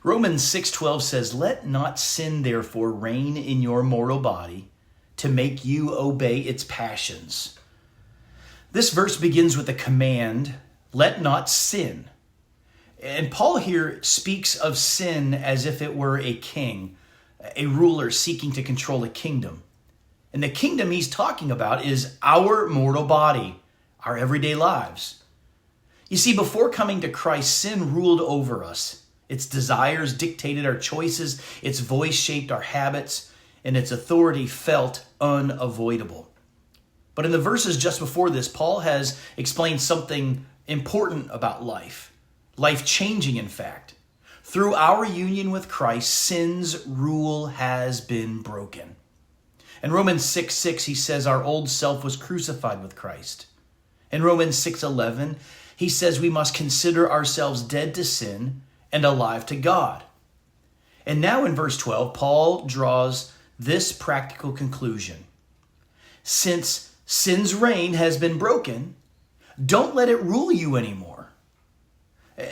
Romans 6:12 says, "Let not sin therefore reign in your mortal body to make you obey its passions." This verse begins with a command, let not sin. And Paul here speaks of sin as if it were a king, a ruler seeking to control a kingdom. And the kingdom he's talking about is our mortal body, our everyday lives. You see, before coming to Christ, sin ruled over us. Its desires dictated our choices, its voice shaped our habits, and its authority felt unavoidable. But in the verses just before this, Paul has explained something important about life, life-changing in fact. Through our union with Christ, sin's rule has been broken. In Romans 6:6, he says our old self was crucified with Christ. In Romans 6:11, he says we must consider ourselves dead to sin and alive to God. And now in verse 12, Paul draws this practical conclusion. Since sin's reign has been broken, don't let it rule you anymore.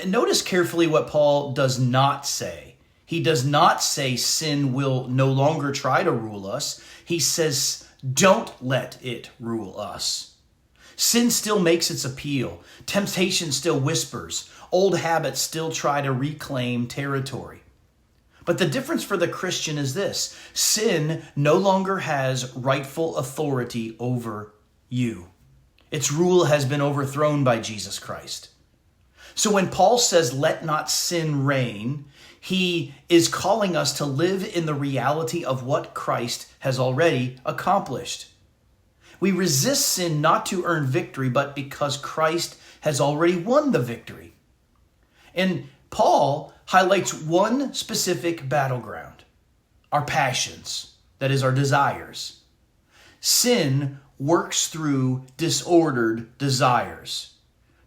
Notice carefully what Paul does not say. He does not say sin will no longer try to rule us. He says, don't let it rule us. Sin still makes its appeal. Temptation still whispers. Old habits still try to reclaim territory. But the difference for the Christian is this: sin no longer has rightful authority over you. Its rule has been overthrown by Jesus Christ. So when Paul says, let not sin reign, he is calling us to live in the reality of what Christ has already accomplished. We resist sin not to earn victory, but because Christ has already won the victory. And Paul highlights one specific battleground: our passions, that is, our desires. Sin works through disordered desires.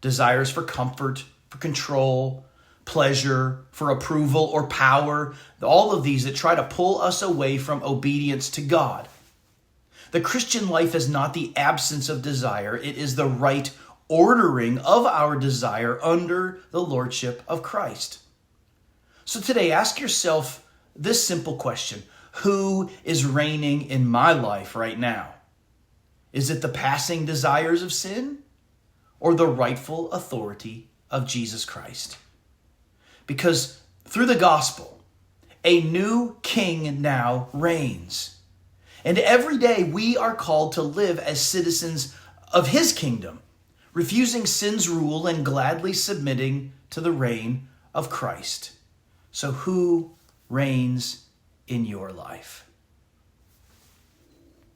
Desires for comfort, for control, pleasure, for approval or power. All of these that try to pull us away from obedience to God. The Christian life is not the absence of desire. It is the right ordering of our desire under the lordship of Christ. So today, ask yourself this simple question: who is reigning in my life right now? Is it the passing desires of sin or the rightful authority of Jesus Christ? Because through the gospel, a new king now reigns. And every day we are called to live as citizens of his kingdom, refusing sin's rule and gladly submitting to the reign of Christ. So who reigns in your life?